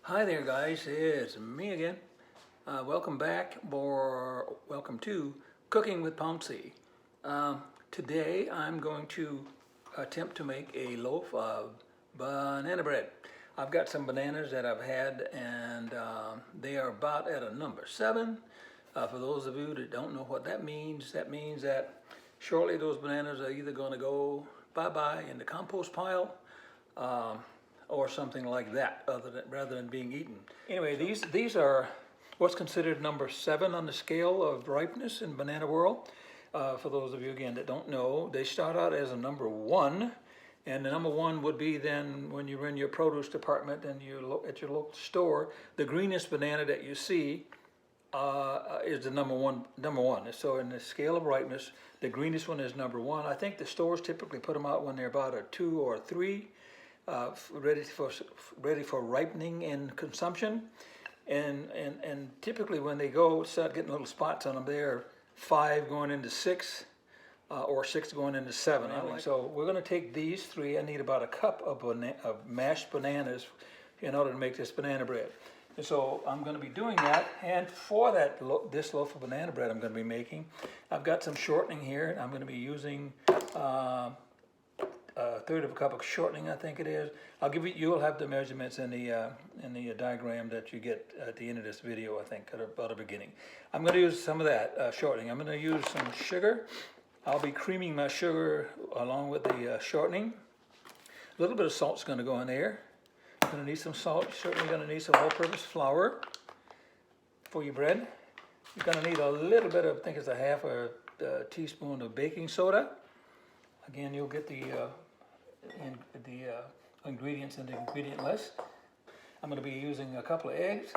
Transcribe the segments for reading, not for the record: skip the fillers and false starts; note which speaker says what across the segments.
Speaker 1: Hi there guys, it's me again. Welcome back or welcome to Cooking with Pouncy. Today I'm going to attempt to make a loaf of banana bread. I've got some bananas that I've had and they are about at a number 7. For those of you that don't know what that means that shortly those bananas are either going to go bye-bye in the compost pile or something like that, rather than being eaten. Anyway, these are what's considered number 7 on the scale of ripeness in banana world. For those of you again that don't know, they start out as a number 1, and the number 1 would be then when you're in your produce department and you look at your local store, the greenest banana that you see is the number one. So in the scale of ripeness, the greenest one is number 1. I think the stores typically put them out when they're about a 2 or 3. Ready for ripening and consumption, and typically when they start getting little spots on them, they're 5 going into 6, or 6 going into 7. So we're going to take these 3. I need about a cup of mashed bananas in order to make this banana bread. And so I'm going to be doing that, and for that this loaf of banana bread I'm going to be making, I've got some shortening here. I'm going to be using a third of a cup of shortening, I think it is. You'll have the measurements in the diagram that you get at the end of this video, I think, at about the beginning. I'm going to use some of that shortening. I'm going to use some sugar. I'll be creaming my sugar along with the shortening. A little bit of salt's going to go in there. You're going to need some salt. Certainly going to need some all-purpose flour for your bread. You're going to need a little bit of, I think it's a half a teaspoon of baking soda. Again, you'll get the ingredients in the ingredient list. I'm going to be using a couple of eggs,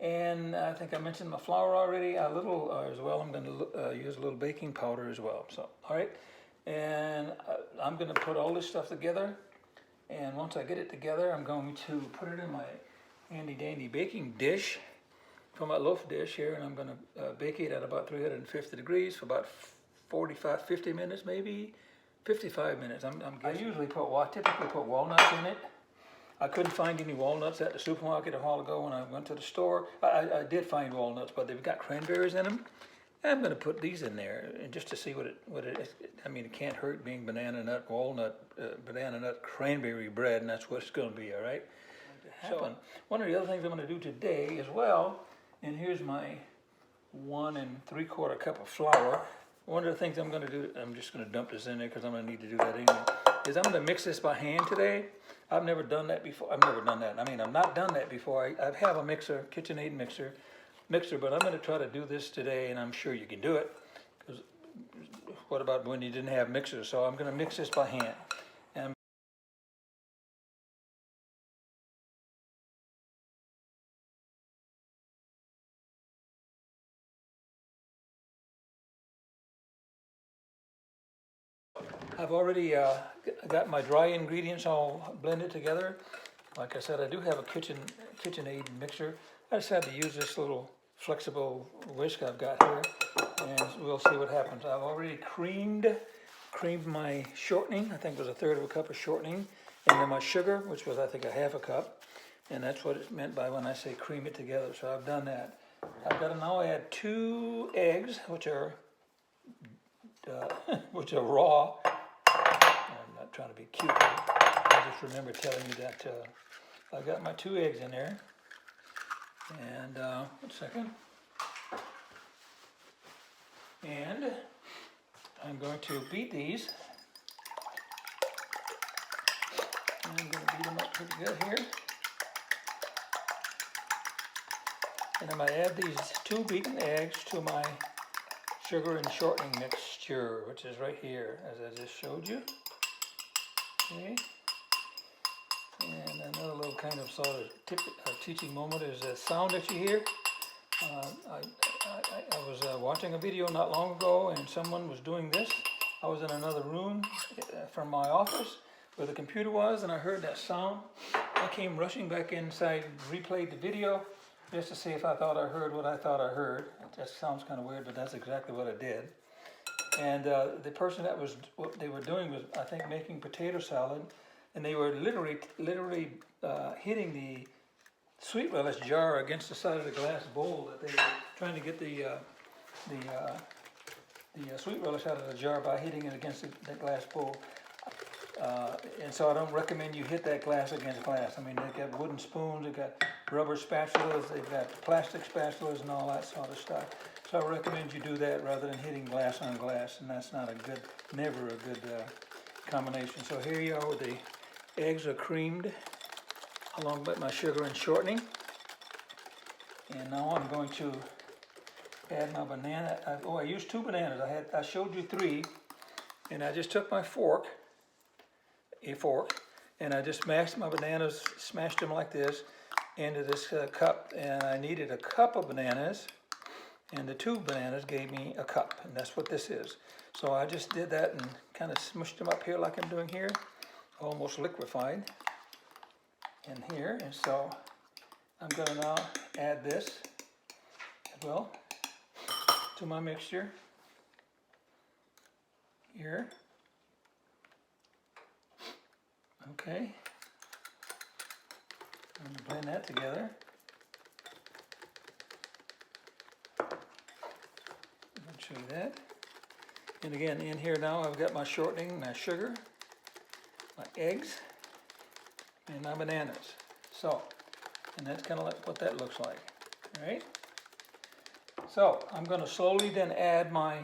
Speaker 1: and I think I mentioned my flour already a little as well. I'm going to use a little baking powder as well. So, all right, and I'm going to put all this stuff together, and once I get it together, I'm going to put it in my handy-dandy baking dish, from my loaf dish here, and I'm going to bake it at about 350 degrees for about 50 minutes maybe. 55 minutes. I typically put walnuts in it. I couldn't find any walnuts at the supermarket a while ago when I went to the store. I did find walnuts, but they've got cranberries in them. I'm going to put these in there and just to see what it is. I mean, it can't hurt being banana nut cranberry bread, and that's what it's going to be. All right. So one of the other things I'm going to do today as well, and here's my 1 3/4 cup of flour. One of the things I'm going to do, I'm just going to dump this in there because I'm going to need to do that anyway, is I'm going to mix this by hand today. I've never done that before. I've never done that. I mean, I've not done that before. I have a mixer, KitchenAid mixer, but I'm going to try to do this today, and I'm sure you can do it. Because what about when you didn't have mixers? So I'm going to mix this by hand. I've already got my dry ingredients all blended together. Like I said, I do have a KitchenAid mixer. I just had to use this little flexible whisk I've got here, and we'll see what happens. I've already creamed my shortening. I think it was a third of a cup of shortening, and then my sugar, which was I think a half a cup, and that's what it's meant by when I say cream it together. So I've done that. I've got to now add 2 eggs, which are raw. I'm not trying to be cute. I just remember telling you that I've got my 2 eggs in there. And 1 second. And I'm going to beat these. And I'm going to beat them up pretty good here. And I'm going to add these 2 beaten eggs to my sugar and shortening mixture, which is right here, as I just showed you. Okay. And another little kind of sort of teaching moment is a sound that you hear. I was watching a video not long ago, and someone was doing this. I was in another room from my office where the computer was, and I heard that sound. I came rushing back inside, replayed the video, just to see if I thought I heard what I thought I heard. That sounds kind of weird, but that's exactly what I did. And the person what they were doing was, I think, making potato salad, and they were literally hitting sweet relish jar against the side of the glass bowl that they were trying to get the sweet relish out of the jar by hitting it against the glass bowl. And so I don't recommend you hit that glass against glass. I mean, they've got wooden spoons, they've got rubber spatulas, they've got plastic spatulas and all that sort of stuff. So I recommend you do that rather than hitting glass on glass, and that's not a good, never a good combination. So here you are, the eggs are creamed along with my sugar and shortening. And now I'm going to add my banana. I used 2 bananas. I showed you 3, and I just took my fork, and I just smashed my bananas, smashed them like this into this cup, and I needed a cup of bananas, and the 2 bananas gave me a cup, and that's what this is. So I just did that and kind of smushed them up here like I'm doing here, almost liquefied in here. And so I'm going to now add this as well to my mixture here. Okay, I'm going to blend that together. I'll show you that. And again, in here now I've got my shortening, my sugar, my eggs, and my bananas. So, and that's kind of like what that looks like. All right. So I'm going to slowly then add my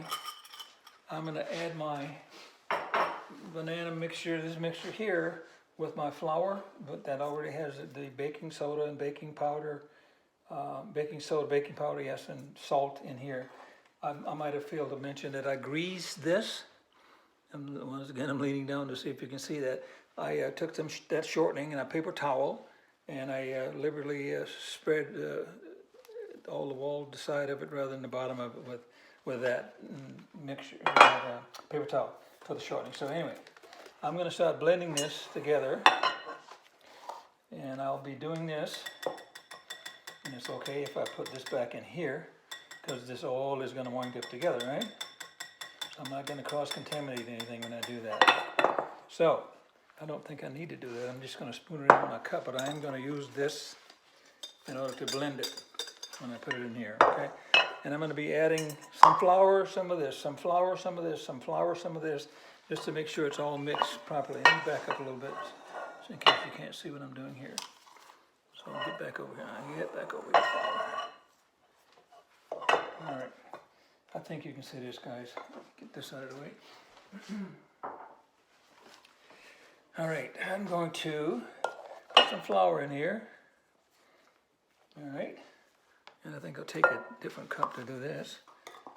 Speaker 1: banana mixture, this mixture here, with my flour, but that already has the baking soda and baking powder, baking powder, yes, and salt in here. I might have failed to mention that I greased this. And once again, I'm leaning down to see if you can see that. I took that shortening in a paper towel, and I liberally spread all the side of it rather than the bottom of it with that mixture, paper towel for the shortening. So anyway, I'm going to start blending this together, and I'll be doing this, and it's okay if I put this back in here, because this all is going to wind up together, right? So I'm not going to cross-contaminate anything when I do that. So I don't think I need to do that. I'm just going to spoon it into my cup, but I am going to use this in order to blend it when I put it in here, okay? And I'm going to be adding some flour, some of this, some flour, some of this, some flour, some of this, just to make sure it's all mixed properly. Let me back up a little bit, just in case you can't see what I'm doing here. So I'll get back over here. I'll get back over here, flour. All right. I think you can see this, guys. Get this out of the way. All right, I'm going to put some flour in here. All right, and I think I'll take a different cup to do this.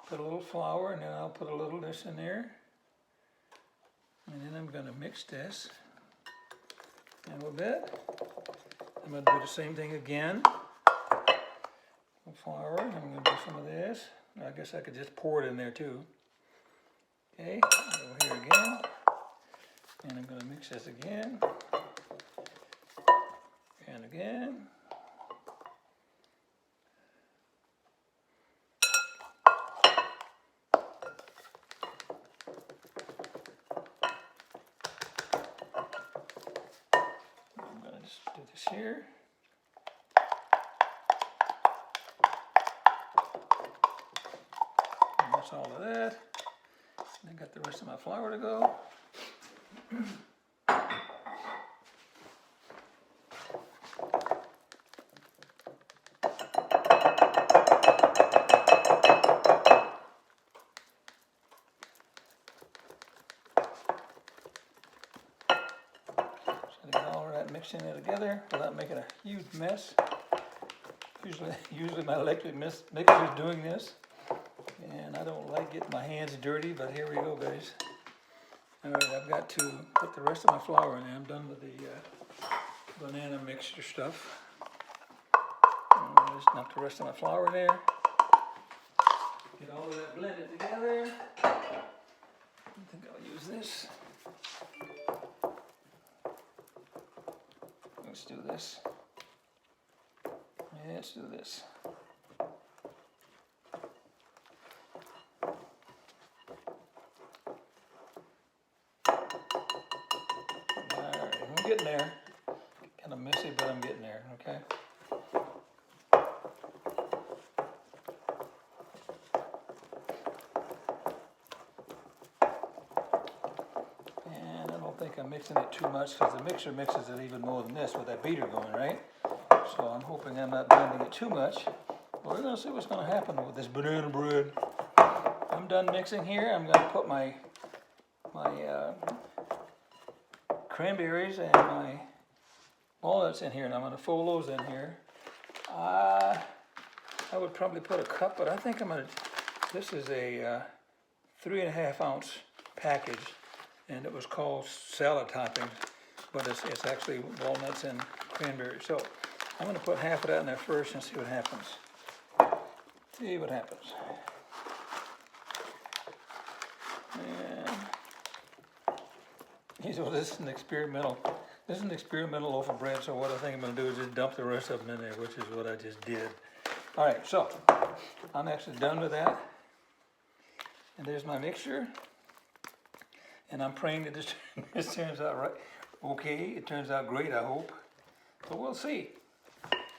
Speaker 1: Put a little flour, and then I'll put a little this in there. And then I'm going to mix this a little bit. I'm going to do the same thing again. Flour, and I'm going to do some of this. I guess I could just pour it in there too. Okay, over here again. And I'm going to mix this again. And again. I'm going to just do this here. That's all of that. I got the rest of my flour to go. So to get all of that mixing it together without making a huge mess. Usually my electric mixer is doing this. And I don't like getting my hands dirty, but here we go, guys. All right, I've got to put the rest of my flour in there. I'm done with the banana mixture stuff. Just dump the rest of my flour in there. Get all of that blended together. I think I'll use this. Let's do this. Yeah, let's do this. Alright, I'm getting there. Kind of messy, but I'm getting there, okay? think I'm mixing it too much because the mixer mixes it even more than this with that beater going, right? So I'm hoping I'm not blending it too much. Well, we're going to see what's going to happen with this banana bread. I'm done mixing here. I'm going to put my cranberries and my walnuts in here, and I'm going to fold those in here. I would probably put a cup, but I think I'm going to, this is a 3.5 ounce package, and it was called salad toppings, but it's actually walnuts and cranberries. So I'm going to put half of that in there first and see what happens. See what happens. And so this is an experimental. This is an experimental loaf of bread. So what I think I'm going to do is just dump the rest of them in there, which is what I just did. All right, so I'm actually done with that. And there's my mixture. And I'm praying that this turns out right. Okay, it turns out great, I hope. But we'll see.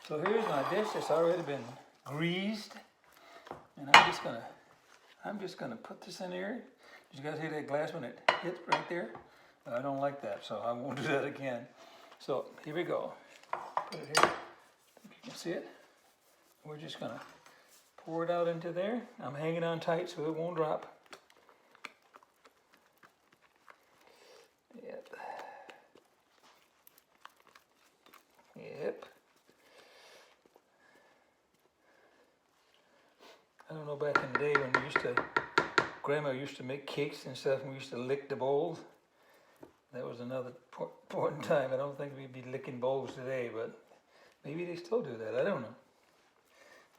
Speaker 1: So here's my dish that's already been greased. And I'm just gonna put this in here. Did you guys hear that glass when it hit right there? I don't like that, so I won't do that again. So here we go. Put it here. I think you can see it. We're just gonna pour it out into there. I'm hanging on tight so it won't drop. Yep. Yep. I don't know, back in the day when Grandma used to make cakes and stuff, and we used to lick the bowls. That was another important time. I don't think we'd be licking bowls today, but maybe they still do that. I don't know.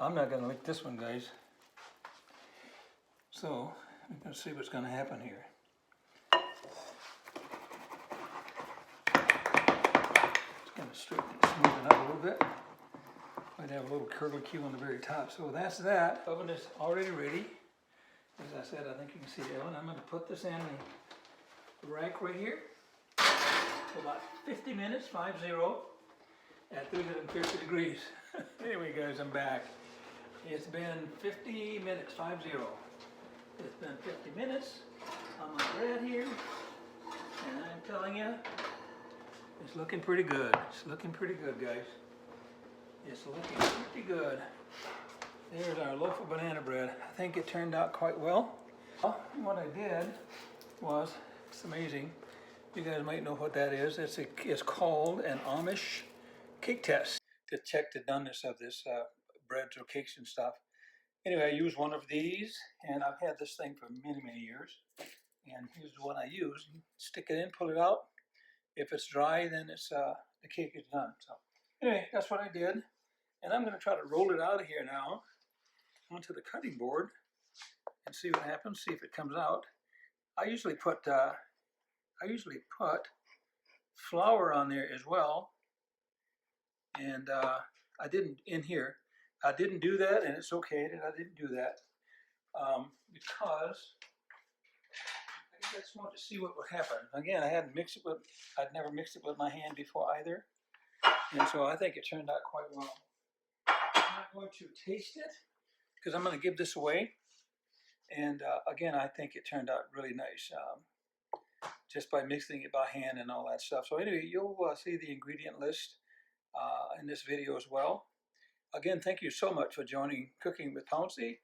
Speaker 1: I'm not going to lick this one, guys. So, we're going to see what's going to happen here. Just going to straighten it, smooth it out a little bit. Might have a little curlicue on the very top. So that's that. Oven is already ready. As I said, I think you can see the oven. I'm going to put this in the rack right here for about 50 minutes, 50, at 350 degrees. Anyway, guys, I'm back. It's been 50 minutes, 50. It's been 50 minutes on my bread here, and I'm telling you, it's looking pretty good. It's looking pretty good, guys. It's looking pretty good. There's our loaf of banana bread. I think it turned out quite well. What I did was, it's amazing. You guys might know what that is. It's called an Amish cake test to check the doneness of this breads or cakes and stuff. Anyway, I used one of these, and I've had this thing for many, many years. And here's what I use. Stick it in, pull it out. If it's dry, then it's the cake is done. So anyway, that's what I did. And I'm going to try to roll it out of here now onto the cutting board and see what happens, see if it comes out. I usually put flour on there as well, and I didn't in here. I didn't do that, and it's okay that I didn't do that because I just wanted to see what would happen. Again, I'd never mixed it with my hand before either, and so I think it turned out quite well. I'm not going to taste it because I'm going to give this away, and again, I think it turned out really nice. Just by mixing it by hand and all that stuff. So anyway, you'll see the ingredient list in this video as well. Again, thank you so much for joining Cooking with Pouncy.